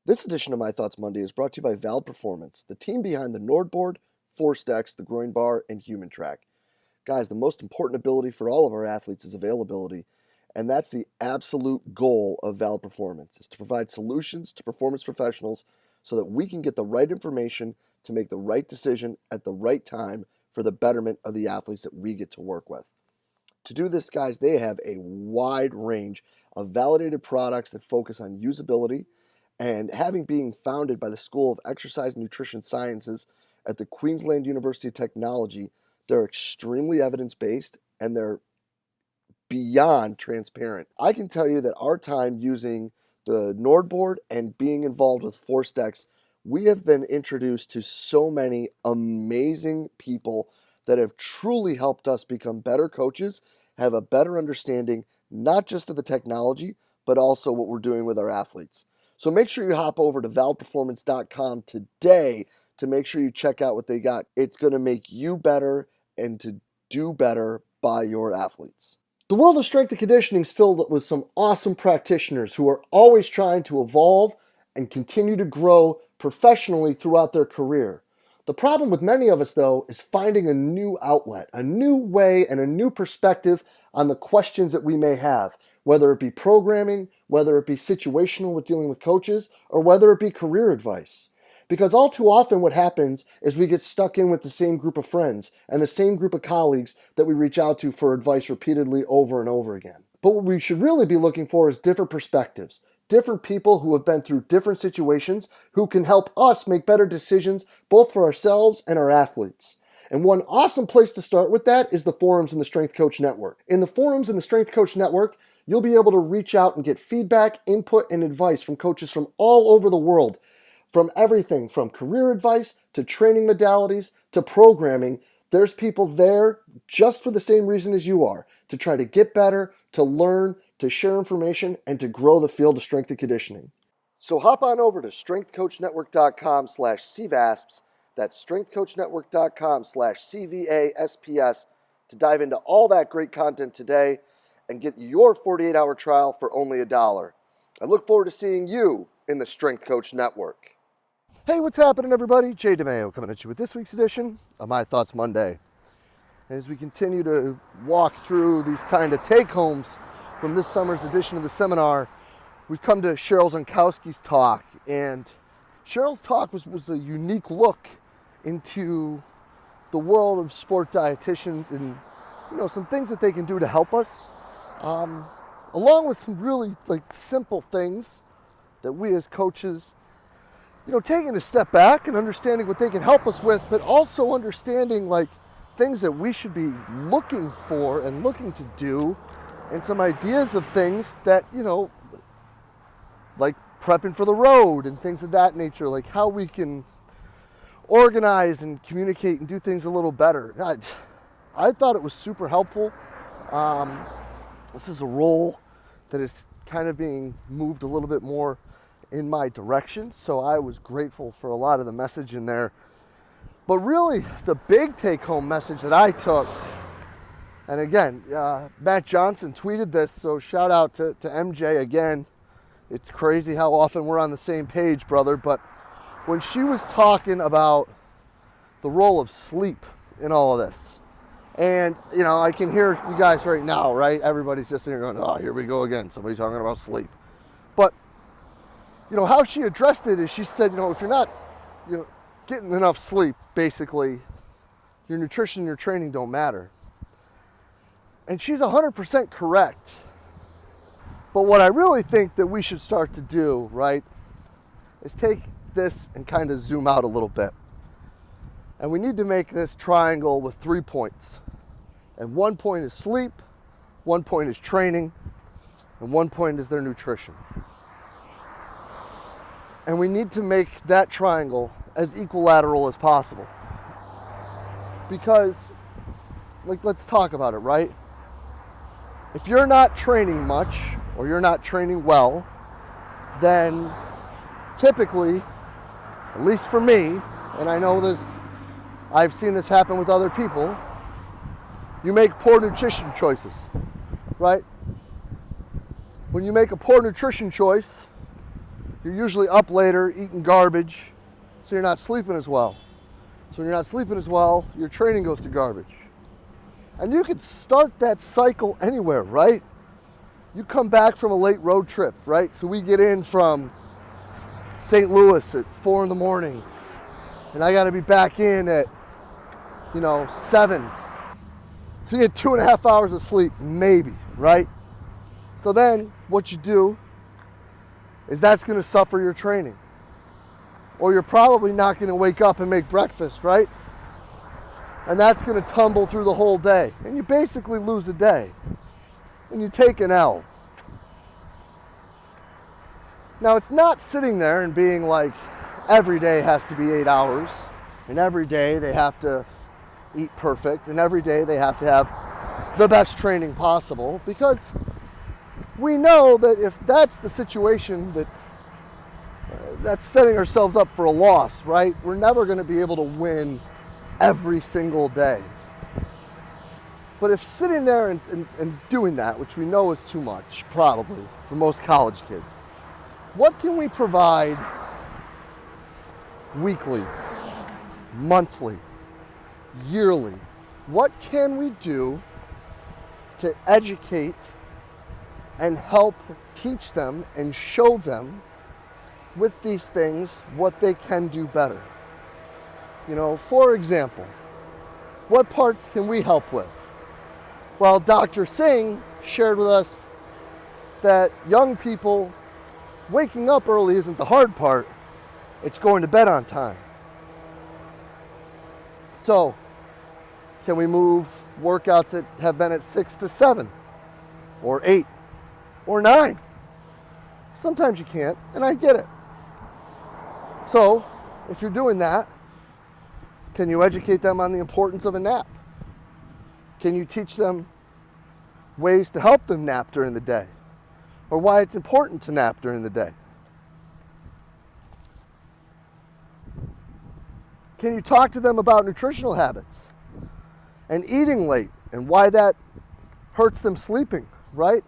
This edition of My Thoughts Monday is brought to you by Valve Performance, the team behind the Nordboard, Force Decks, the Groin Bar, and Human Track. Guys, the most important ability for all of our athletes is availability, and that's the absolute goal of Valve Performance, is to provide solutions to performance professionals so that we can get the right information to make the right decision at the right time for the betterment of the athletes that we get to work with. To do this, guys, they have a wide range of validated products that focus on usability, and having being founded by the School of Exercise and Nutrition Sciences at the Queensland University of Technology, they're extremely evidence-based and they're beyond transparent. I can tell you that our time using the Nordboard and being involved with Force Decks, we have been introduced to so many amazing people that have truly helped us become better coaches, have a better understanding, not just of the technology, but also what we're doing with our athletes. So make sure you hop over to valveperformance.com today to make sure you check out what they got. It's going to make you better and to do better by your athletes. The world of strength and conditioning is filled with some awesome practitioners who are always trying to evolve and continue to grow professionally throughout their career. The problem with many of us, though, is finding a new outlet, a new way, and a new perspective on the questions that we may have, whether it be programming, whether it be situational with dealing with coaches, or whether it be career advice. Because all too often what happens is we get stuck in with the same group of friends and the same group of colleagues that we reach out to for advice repeatedly over and over again. But what we should really be looking for is different perspectives, different people who have been through different situations who can help us make better decisions both for ourselves and our athletes. And one awesome place to start with that is the forums in the Strength Coach Network. In the forums in the Strength Coach Network, you'll be able to reach out and get feedback, input, and advice from coaches from all over the world, from everything from career advice to training modalities to programming. There's people there just for the same reason as you are, to try to get better, to learn, to share information, and to grow the field of strength and conditioning. So hop on over to strengthcoachnetwork.com/CVASPS. That's strengthcoachnetwork.com/CVASPS to dive into all that great content today and get your 48-hour trial for only $1. I look forward to seeing you in the Strength Coach Network. Hey, what's happening, everybody? Jay DeMayo coming at you with this week's edition of My Thoughts Monday. As we continue to walk through these kind of take-homes from this summer's edition of the seminar, we've come to Cheryl Zonkowski's talk. And Cheryl's talk was a unique look into the world of sport dietitians and, some things that they can do to help us, along with some really simple things that we as coaches, taking a step back and understanding what they can help us with, but also understanding things that we should be looking for and looking to do, and some ideas of things that, like prepping for the road and things of that nature, like how we can organize and communicate and do things a little better. I thought it was super helpful. This is a role that is kind of being moved a little bit more in my direction, so I was grateful for a lot of the message in there. But really, the big take-home message that I took, and again, Matt Johnson tweeted this, so shout out to MJ again. It's crazy how often we're on the same page, brother, but when she was talking about the role of sleep in all of this, and, I can hear you guys right now, right? Everybody's just sitting here going, oh, here we go again. Somebody's talking about sleep. But, how she addressed it is she said, if you're not, getting enough sleep, basically, your nutrition and your training don't matter. And she's 100% correct. But what I really think that we should start to do, right, is take this and kind of zoom out a little bit. And we need to make this triangle with 3 points. And 1 point is sleep, 1 point is training, and 1 point is their nutrition. And we need to make that triangle as equilateral as possible. Because, let's talk about it, right? If you're not training much, or you're not training well, then typically, at least for me, and I know this, I've seen this happen with other people, you make poor nutrition choices, right? When you make a poor nutrition choice, You're usually up later, eating garbage, so you're not sleeping as well. So when you're not sleeping as well, your training goes to garbage. And you could start that cycle anywhere, right? You come back from a late road trip, right? So we get in from St. Louis at 4 in the morning, and I got to be back in at, 7. So you get 2.5 hours of sleep, maybe, right? So then what you do is that's going to suffer your training. Or you're probably not going to wake up and make breakfast, right? And that's going to tumble through the whole day. And you basically lose a day. And you take an L. Now, it's not sitting there and being like, every day has to be 8 hours, and every day they have to eat perfect, and every day they have to have the best training possible, because we know that if that's the situation, that's setting ourselves up for a loss, right? We're never going to be able to win every single day. But if sitting there and doing that, which we know is too much, probably, for most college kids, what can we provide weekly, monthly, yearly? What can we do to educate and help teach them and show them with these things what they can do better? For example, what parts can we help with? Well, Dr. Singh shared with us that young people, waking up early isn't the hard part, it's going to bed on time. So, can we move workouts that have been at 6 to 7, or 8, or 9? Sometimes you can't, and I get it. So, if you're doing that, can you educate them on the importance of a nap? Can you teach them ways to help them nap during the day? Or why it's important to nap during the day? Can you talk to them about nutritional habits and eating late and why that hurts them sleeping, right?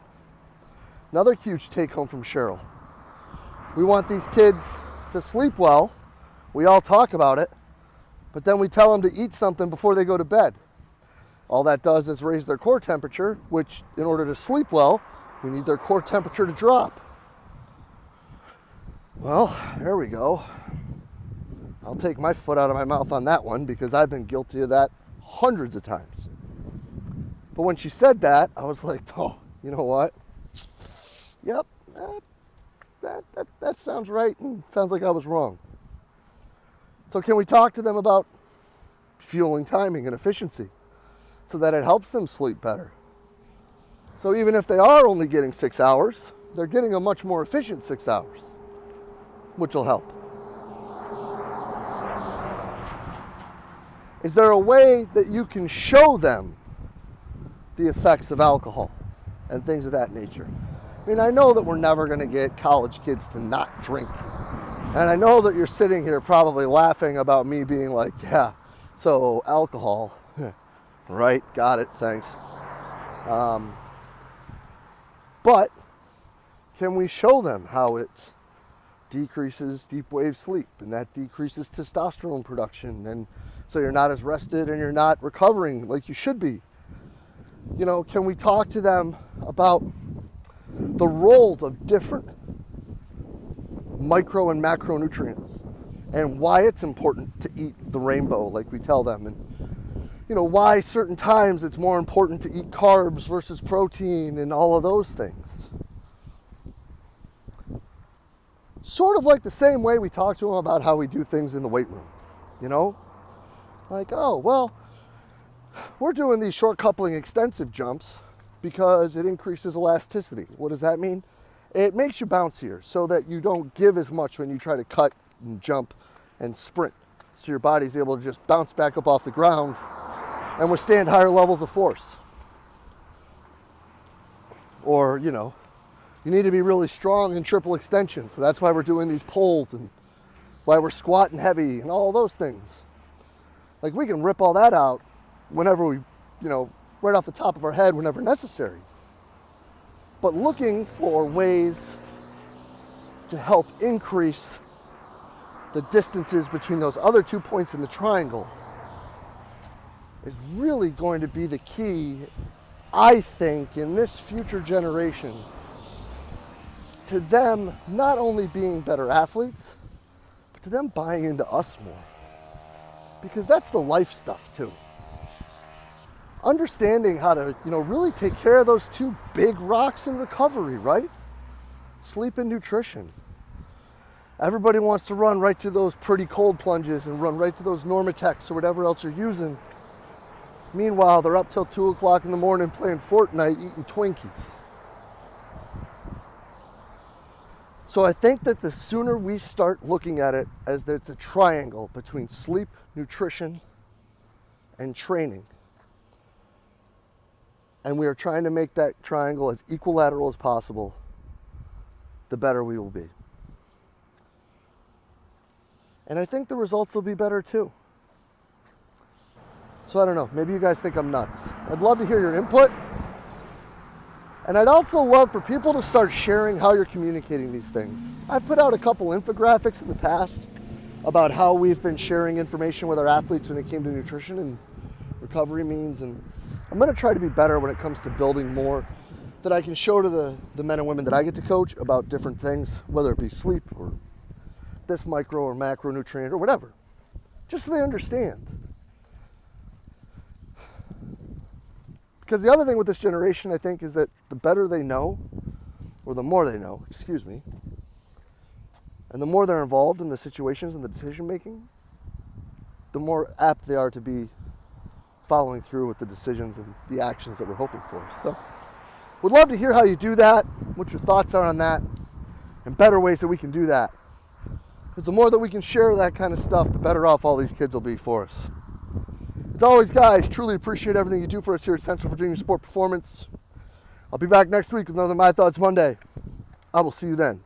Another huge take home from Cheryl. We want these kids to sleep well. We all talk about it, but then we tell them to eat something before they go to bed. All that does is raise their core temperature, which in order to sleep well, we need their core temperature to drop. Well, there we go. I'll take my foot out of my mouth on that one because I've been guilty of that hundreds of times. But when she said that, I was like, oh, you know what? Yep, that sounds right, and sounds like I was wrong. So can we talk to them about fueling timing and efficiency so that it helps them sleep better? So even if they are only getting 6 hours, they're getting a much more efficient 6 hours, which will help. Is there a way that you can show them the effects of alcohol and things of that nature? I mean, I know that we're never going to get college kids to not drink. And I know that you're sitting here probably laughing about me being like, yeah, so alcohol, right, got it, thanks. But can we show them how it decreases deep wave sleep, and that decreases testosterone production, and so you're not as rested and you're not recovering like you should be? Can we talk to them about the roles of different micro and macronutrients and why it's important to eat the rainbow like we tell them, and why certain times it's more important to eat carbs versus protein and all of those things? Sort of like the same way we talk to them about how we do things in the weight room, like, oh, well, we're doing these short coupling extensive jumps because it increases elasticity. What does that mean? It makes you bouncier so that you don't give as much when you try to cut and jump and sprint. So your body's able to just bounce back up off the ground and withstand higher levels of force. Or, you need to be really strong in triple extension. So that's why we're doing these pulls and why we're squatting heavy and all those things. Like, we can rip all that out whenever we, right off the top of our head whenever necessary. But looking for ways to help increase the distances between those other 2 points in the triangle is really going to be the key, I think, in this future generation to them not only being better athletes, but to them buying into us more. Because that's the life stuff too. Understanding how to, really take care of those 2 big rocks in recovery, right? Sleep and nutrition. Everybody wants to run right to those pretty cold plunges and run right to those Normatecs or whatever else you're using. Meanwhile, they're up till 2 o'clock in the morning playing Fortnite, eating Twinkies. So I think that the sooner we start looking at it as that it's a triangle between sleep, nutrition, and training, and we are trying to make that triangle as equilateral as possible, the better we will be. And I think the results will be better too. So I don't know, maybe you guys think I'm nuts. I'd love to hear your input. And I'd also love for people to start sharing how you're communicating these things. I've put out a couple infographics in the past about how we've been sharing information with our athletes when it came to nutrition and recovery means. And I'm gonna try to be better when it comes to building more that I can show to the men and women that I get to coach about different things, whether it be sleep or this micro or macronutrient or whatever, just so they understand. Because the other thing with this generation, I think, is that the better they know, or the more they know, and the more they're involved in the situations and the decision making, the more apt they are to be following through with the decisions and the actions that we're hoping for. So, would love to hear how you do that, what your thoughts are on that, and better ways that we can do that. Because the more that we can share that kind of stuff, the better off all these kids will be for us. As always, guys, truly appreciate everything you do for us here at Central Virginia Sport Performance. I'll be back next week with another My Thoughts Monday. I will see you then.